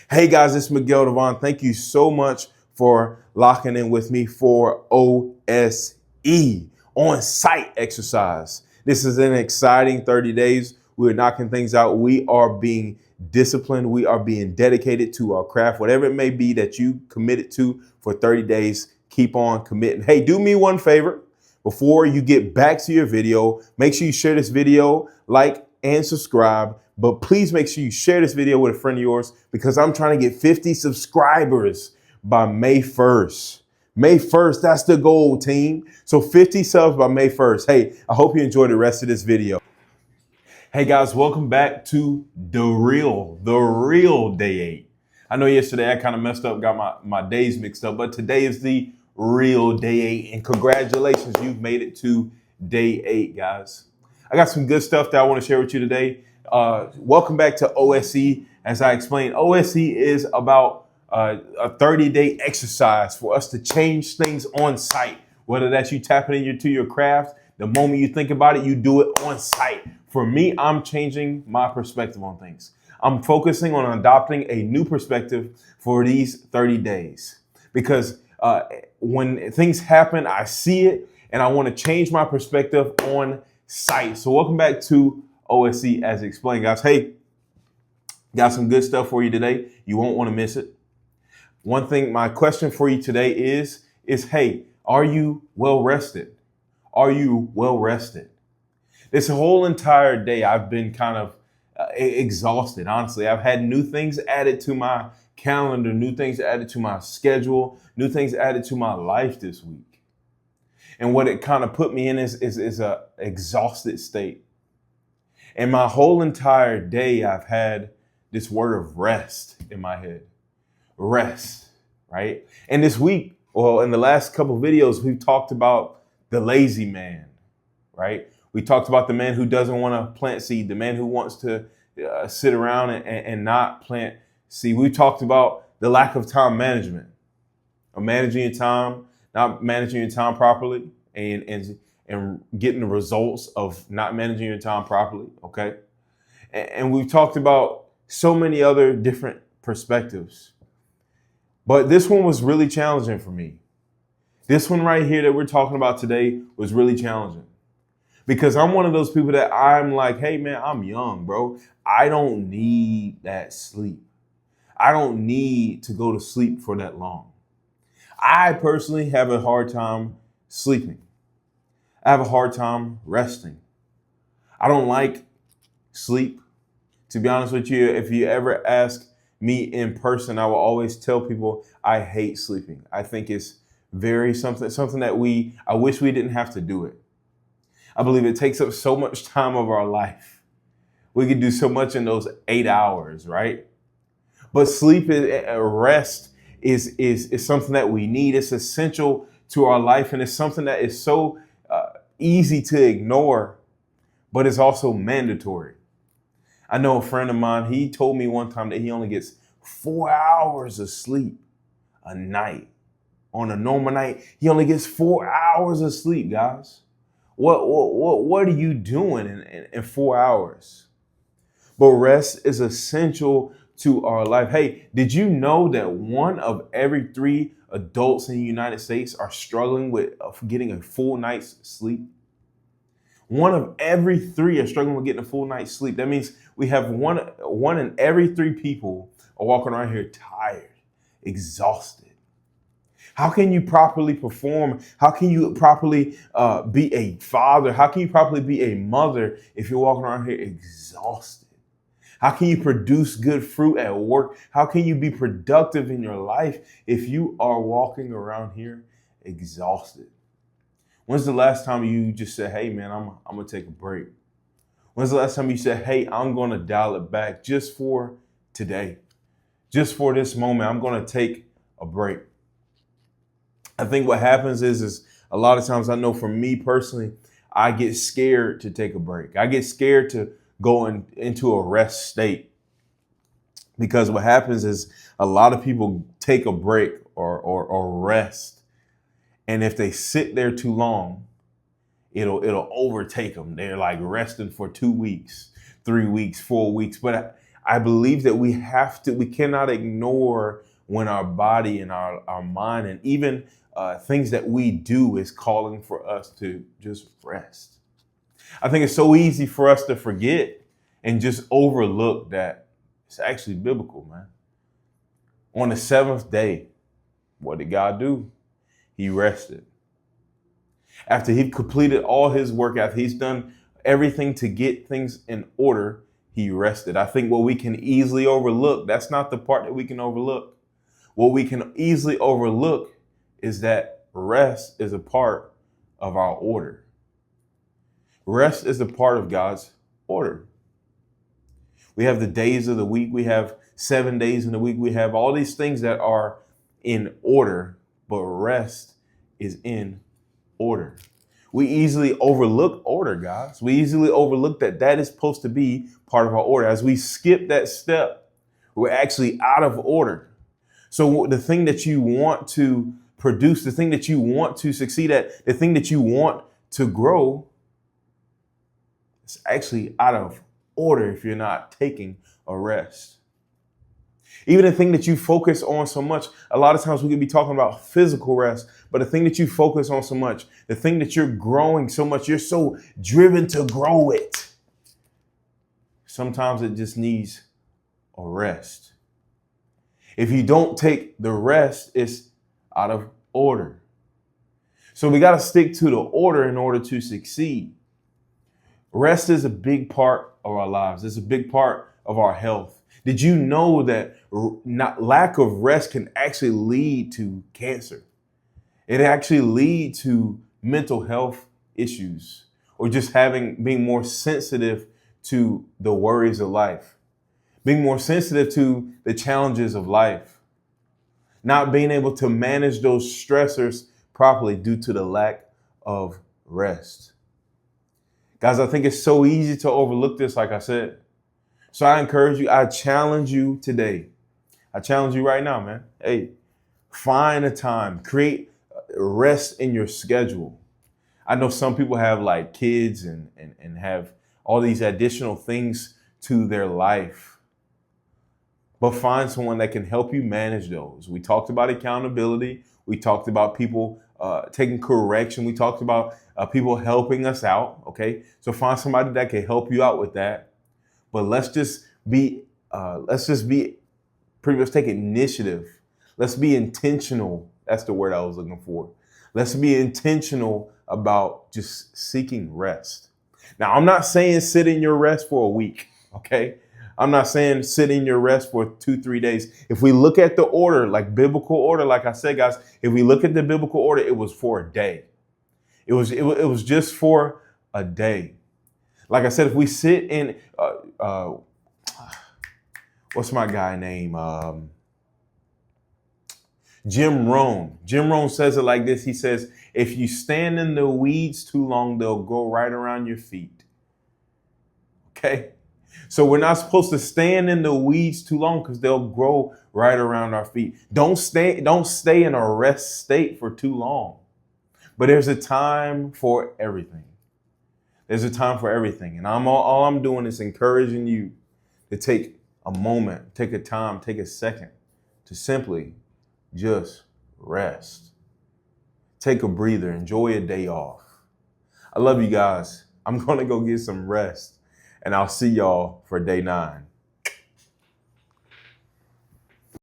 Hey guys, it's Miguel Devon. Thank you so much for locking in with me for OSE, on-site exercise. This is an exciting 30 days. We're knocking things out. We are being disciplined. We are being dedicated to our craft, whatever it may be that you committed to for 30 days. Keep on committing. Hey, do me one favor. Before you get back to your video, make sure you share this video, like, and subscribe. But please make sure you share this video with a friend of yours because I'm trying to get 50 subscribers by May 1st. May 1st, that's the goal, team. So 50 subs by May 1st. Hey, I hope you enjoy the rest of this video. Hey guys, welcome back to the real day 8. I know yesterday I kind of messed up, got my days mixed up, but today is the real day 8. And congratulations, you've made it to day 8, guys. I got some good stuff that I want to share with you today. Welcome back to OSE. As I explained, OSE is about a 30-day exercise for us to change things on site. Whether that's you tapping into your craft, the moment you think about it, you do it on site. For me, I'm changing my perspective on things. I'm focusing on adopting a new perspective for these 30 days because when things happen, I see it and I want to change my perspective on site. So welcome back to OSE as explained, guys. Hey, got some good stuff for you today. You won't want to miss it. One thing, my question for you today is hey, are you well rested? Are you well rested? This whole entire day, I've been kind of exhausted, honestly. I've had new things added to my calendar, new things added to my schedule, new things added to my life this week. And what it kind of put me in is a exhausted state. And my whole entire day, I've had this word of rest in my head. Rest, right? And this week, well, in the last couple of videos, we've talked about the lazy man, right? We talked about the man who doesn't want to plant seed, the man who wants to sit around and not plant seed. We talked about the lack of time management, of managing your time, not managing your time properly, and getting the results of not managing your time properly, okay? And we've talked about so many other different perspectives. But this one was really challenging for me. This one right here that we're talking about today was really challenging. Because I'm one of those people that I'm like, hey man, I'm young, bro. I don't need that sleep. I don't need to go to sleep for that long. I personally have a hard time sleeping. I have a hard time resting. I don't like sleep. To be honest with you, if you ever ask me in person, I will always tell people I hate sleeping. I think it's very something that I wish we didn't have to do it. I believe it takes up so much time of our life. We could do so much in those 8 hours, right? But sleep, rest is something that we need. It's essential to our life, and it's something that is so easy to ignore, but it's also mandatory. I know a friend of mine, he told me one time that he only gets 4 hours of sleep a night. On a normal night, he only gets 4 hours of sleep, guys. What are you doing in 4 hours? But rest is essential to our life. Hey, did you know that 1 of every 3 adults in the United States are struggling with getting a full night's sleep? 1 of every 3 are struggling with getting a full night's sleep. That means we have one in every 3 people are walking around here tired, exhausted. How can you properly perform? How can you properly be a father? How can you properly be a mother if you're walking around here exhausted? How can you produce good fruit at work? How can you be productive in your life if you are walking around here exhausted? When's the last time you just said, hey man, I'm gonna take a break? When's the last time you said, hey, I'm gonna dial it back just for today? Just for this moment, I'm gonna take a break. I think what happens is a lot of times, I know for me personally, I get scared to take a break. I get scared to go into a rest state because what happens is a lot of people take a break or rest. And if they sit there too long, it'll overtake them. They're like resting for 2 weeks, 3 weeks, 4 weeks. But I believe that we cannot ignore when our body and our mind and even things that we do is calling for us to just rest. I think it's so easy for us to forget and just overlook that it's actually biblical, man. On the seventh day, what did God do? He rested. After he completed all his work, after he's done everything to get things in order, he rested. I think what we can easily overlook, that's not the part that we can overlook. What we can easily overlook is that rest is a part of our order. Rest is a part of God's order. We have the days of the week. We have 7 days in the week. We have all these things that are in order, but rest is in order. We easily overlook order, guys. We easily overlook that is supposed to be part of our order. As we skip that step, we're actually out of order. So the thing that you want to produce, the thing that you want to succeed at, the thing that you want to grow, it's actually out of order if you're not taking a rest. Even the thing that you focus on so much, a lot of times we could be talking about physical rest, but the thing that you focus on so much, the thing that you're growing so much, you're so driven to grow it. Sometimes it just needs a rest. If you don't take the rest, it's out of order. So we got to stick to the order in order to succeed. Rest is a big part of our lives. It's a big part of our health. Did you know that lack of rest can actually lead to cancer? It actually lead to mental health issues or just being more sensitive to the worries of life, being more sensitive to the challenges of life, not being able to manage those stressors properly due to the lack of rest. Guys, I think it's so easy to overlook this, like I said. So I encourage you, I challenge you today. I challenge you right now, man. Hey, find a time, create rest in your schedule. I know some people have like kids and have all these additional things to their life, but find someone that can help you manage those. We talked about accountability. We talked about people taking correction. We talked about people helping us out. Okay. So find somebody that can help you out with that. But let's just be pretty much take initiative. Let's be intentional. That's the word I was looking for. Let's be intentional about just seeking rest. Now, I'm not saying sit in your rest for a week. Okay. I'm not saying sit in your rest for 2-3 days. If we look at the order, like biblical order, like I said, guys, if we look at the biblical order, it was for a day. It was just for a day. Like I said, if we sit in, what's my guy name? Jim Rohn. Jim Rohn says it like this. He says, if you stand in the weeds too long, they'll go right around your feet. Okay. So we're not supposed to stand in the weeds too long because they'll grow right around our feet. Don't stay in a rest state for too long. But there's a time for everything. There's a time for everything. And all I'm doing is encouraging you to take a moment, take a time, take a second to simply just rest. Take a breather, enjoy a day off. I love you guys. I'm going to go get some rest and I'll see y'all for day 9.